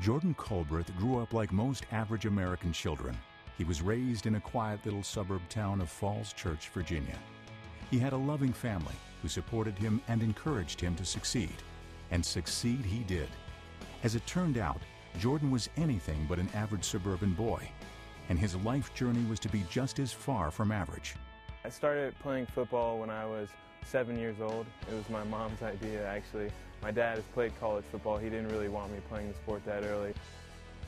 Jordan Culbreath grew up like most average American children. He was raised in a quiet little suburb town of Falls Church, Virginia. He had a loving family who supported him and encouraged him to succeed. And succeed he did. As it turned out, Jordan was anything but an average suburban boy, and his life journey was to be just as far from average. I started playing football when I was 7 years old. It was my mom's idea, actually. My dad has played college football. He didn't really want me playing the sport that early.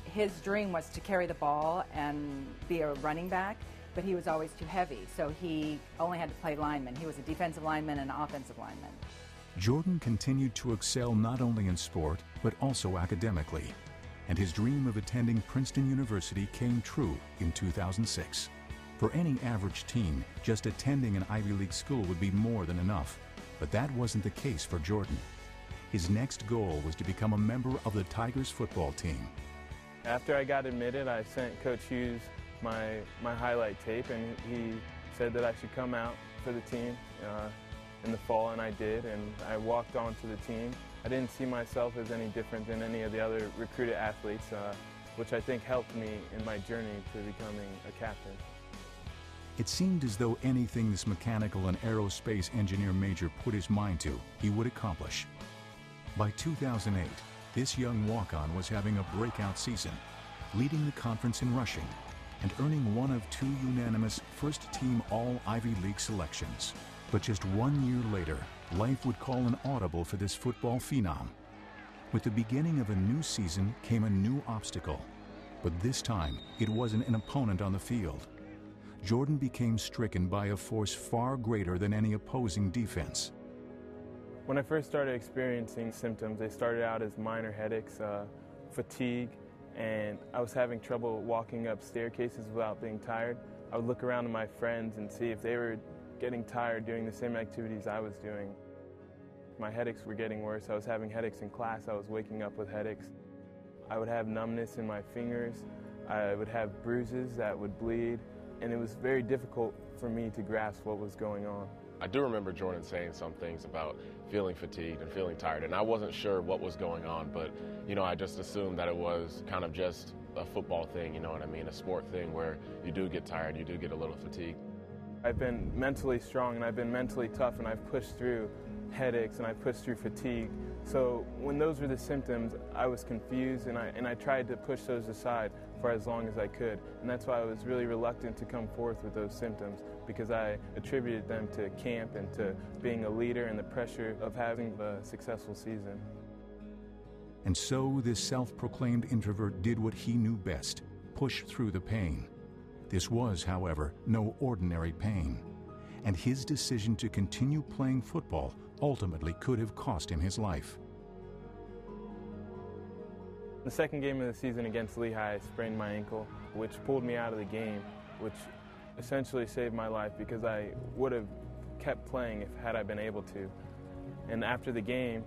His dream was to carry the ball and be a running back, but he was always too heavy, so he only had to play lineman. He was a defensive lineman and an offensive lineman. Jordan continued to excel not only in sport, but also academically, and his dream of attending Princeton University came true in 2006. For any average teen, just attending an Ivy League school would be more than enough, but that wasn't the case for Jordan. His next goal was to become a member of the Tigers football team. After I got admitted, I sent Coach Hughes my highlight tape, and he said that I should come out for the team in the fall, and I did, and I walked on to the team. I didn't see myself as any different than any of the other recruited athletes, which I think helped me in my journey to becoming a captain. It seemed as though anything this mechanical and aerospace engineer major put his mind to, he would accomplish. By 2008, this young walk-on was having a breakout season, leading the conference in rushing and earning one of 2 unanimous first-team All-Ivy League selections. But just 1 year later, life would call an audible for this football phenom. With the beginning of a new season came a new obstacle, but this time it wasn't an opponent on the field. Jordan became stricken by a force far greater than any opposing defense. When I first started experiencing symptoms, they started out as minor headaches, fatigue, and I was having trouble walking up staircases without being tired. I would look around at my friends and see if they were getting tired doing the same activities I was doing. My headaches were getting worse. I was having headaches in class. I was waking up with headaches. I would have numbness in my fingers. I would have bruises that would bleed, and it was very difficult for me to grasp what was going on. I do remember Jordan saying some things about feeling fatigued and feeling tired, and I wasn't sure what was going on, but I just assumed that it was kind of just a football thing, you know what I mean, a sport thing where you do get tired, you do get a little fatigued. I've been mentally strong and I've been mentally tough, and I've pushed through headaches and I've pushed through fatigue. So when those were the symptoms, I was confused, and I tried to push those aside for as long as I could. And that's why I was really reluctant to come forth with those symptoms, because I attributed them to camp and to being a leader and the pressure of having a successful season. And so this self-proclaimed introvert did what he knew best, push through the pain. This was, however, no ordinary pain, and his decision to continue playing football ultimately could have cost him his life. The second game of the season against Lehigh, I sprained my ankle, which pulled me out of the game, which essentially saved my life, because I would have kept playing had I been able to. And after the game,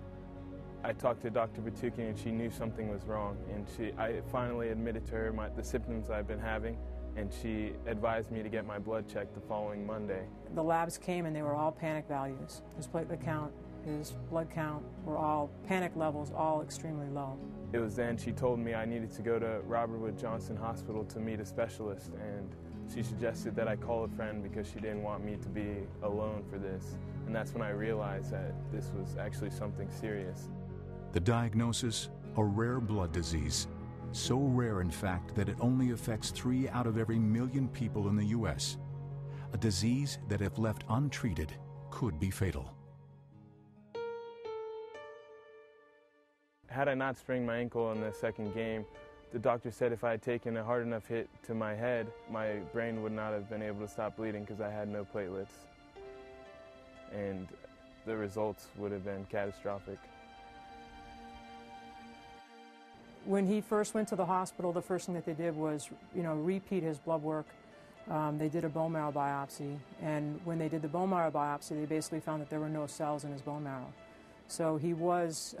I talked to Dr. Batukian, and she knew something was wrong, and I finally admitted to her the symptoms I've been having, and she advised me to get my blood checked the following Monday. The labs came and they were all panic values. His platelet count, his blood count were all panic levels, all extremely low. It was then she told me I needed to go to Robert Wood Johnson Hospital to meet a specialist, and she suggested that I call a friend because she didn't want me to be alone for this. And that's when I realized that this was actually something serious. The diagnosis, a rare blood disease. So rare, in fact, that it only affects 3 out of every million people in the U.S. A disease that, if left untreated, could be fatal. Had I not sprained my ankle in the second game, the doctor said if I had taken a hard enough hit to my head, my brain would not have been able to stop bleeding because I had no platelets. And the results would have been catastrophic. When he first went to the hospital, the first thing that they did was, repeat his blood work. They did a bone marrow biopsy, and when they did the bone marrow biopsy, they basically found that there were no cells in his bone marrow. So he was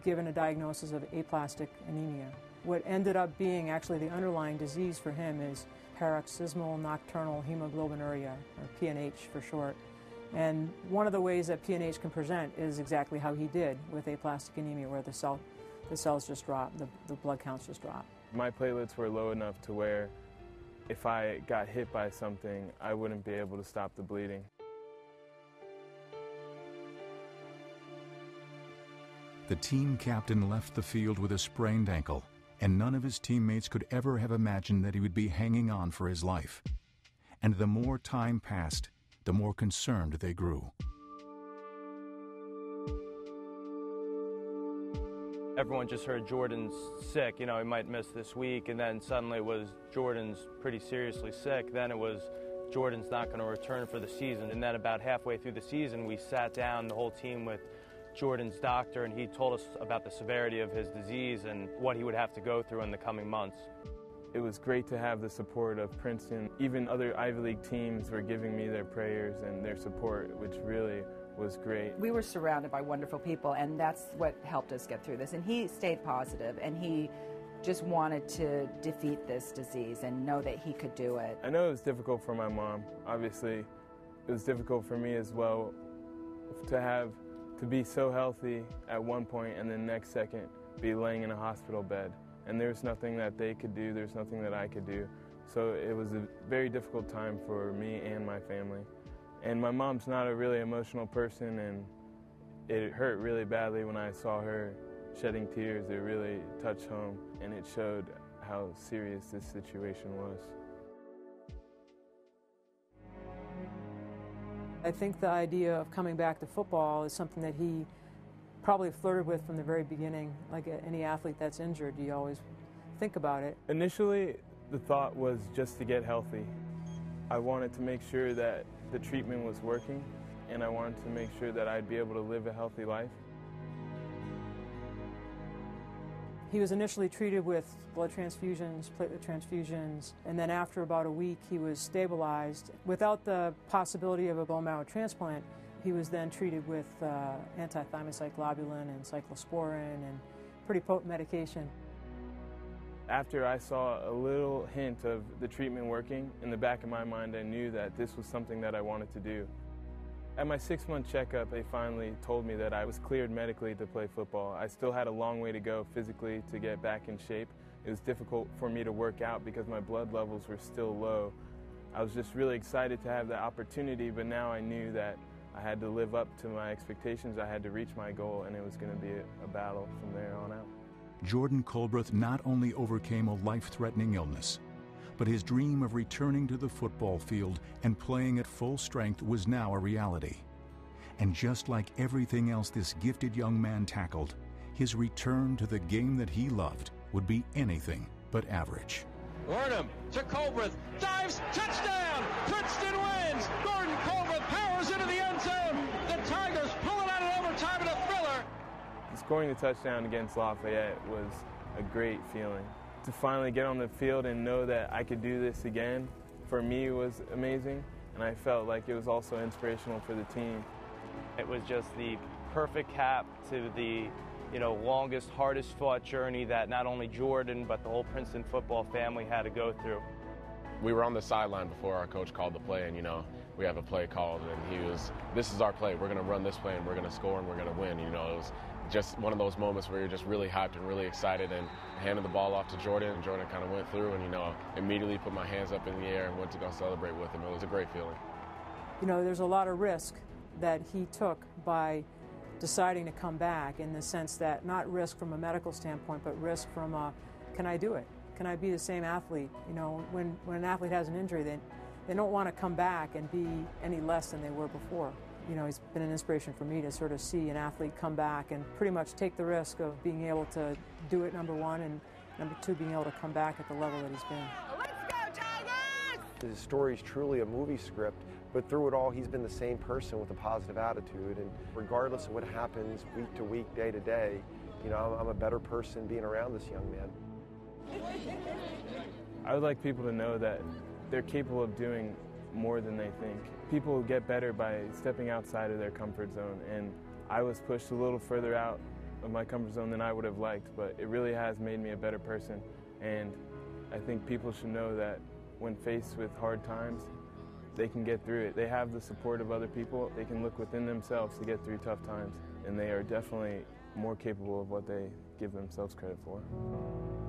given a diagnosis of aplastic anemia. What ended up being actually the underlying disease for him is paroxysmal nocturnal hemoglobinuria, or PNH for short. And one of the ways that PNH can present is exactly how he did with aplastic anemia, where the the cells just drop, the blood counts just drop. My platelets were low enough to where if I got hit by something, I wouldn't be able to stop the bleeding. The team captain left the field with a sprained ankle, and none of his teammates could ever have imagined that he would be hanging on for his life. And the more time passed, the more concerned they grew. Everyone just heard Jordan's sick, he might miss this week, and then suddenly it was Jordan's pretty seriously sick. Then it was Jordan's not going to return for the season. And then about halfway through the season, we sat down, the whole team, with Jordan's doctor, and he told us about the severity of his disease and what he would have to go through in the coming months. It was great to have the support of Princeton. Even other Ivy League teams were giving me their prayers and their support, which really was great. We were surrounded by wonderful people, and that's what helped us get through this. And he stayed positive, and he just wanted to defeat this disease and know that he could do it. I know it was difficult for my mom. Obviously, it was difficult for me as well to be so healthy at one point and then next second be laying in a hospital bed. And there's nothing that they could do, there's nothing that I could do. So it was a very difficult time for me and my family. And my mom's not a really emotional person, and it hurt really badly when I saw her shedding tears. It really touched home, and it showed how serious this situation was. I think the idea of coming back to football is something that he probably flirted with from the very beginning. Like any athlete that's injured, you always think about it. Initially, the thought was just to get healthy. I wanted to make sure that the treatment was working, and I wanted to make sure that I'd be able to live a healthy life. He was initially treated with blood transfusions, platelet transfusions, and then after about a week he was stabilized. Without the possibility of a bone marrow transplant, he was then treated with anti-thymocyte-globulin and cyclosporin and pretty potent medication. After I saw a little hint of the treatment working, in the back of my mind I knew that this was something that I wanted to do. At my 6-month checkup, they finally told me that I was cleared medically to play football. I still had a long way to go physically to get back in shape. It was difficult for me to work out because my blood levels were still low. I was just really excited to have the opportunity, but now I knew that I had to live up to my expectations. I had to reach my goal, and it was going to be a battle from there on out. Jordan Culbreath not only overcame a life-threatening illness, but his dream of returning to the football field and playing at full strength was now a reality. And just like everything else this gifted young man tackled, his return to the game that he loved would be anything but average. Burnham to Culbreath, dives, touchdown! Princeton wins! Jordan Culbreath powers into the end zone! The Tigers pull it out in overtime in a thriller! Scoring the touchdown against Lafayette was a great feeling. To finally get on the field and know that I could do this again, for me was amazing, and I felt like it was also inspirational for the team. It was just the perfect cap to the longest, hardest fought journey that not only Jordan but the whole Princeton football family had to go through. We were on the sideline before our coach called the play, and we have a play called, and this is our play. We're going to run this play, and we're going to score, and we're going to win. It was just one of those moments where you're just really hyped and really excited, and handed the ball off to Jordan, and Jordan kind of went through, and immediately put my hands up in the air and went to go celebrate with him. It was a great feeling. There's a lot of risk that he took by deciding to come back, in the sense that not risk from a medical standpoint, but risk from can I do it? Can I be the same athlete? When an athlete has an injury, they don't want to come back and be any less than they were before. He's been an inspiration for me to sort of see an athlete come back and pretty much take the risk of being able to do it, number one, and number two, being able to come back at the level that he's been. Let's go, Tigers! His story is truly a movie script, but through it all, he's been the same person with a positive attitude. And regardless of what happens week to week, day to day, I'm a better person being around this young man. I would like people to know that they're capable of doing more than they think. People get better by stepping outside of their comfort zone, and I was pushed a little further out of my comfort zone than I would have liked, but it really has made me a better person. And I think people should know that when faced with hard times, they can get through it. They have the support of other people. They can look within themselves to get through tough times, and they are definitely more capable of what they give themselves credit for.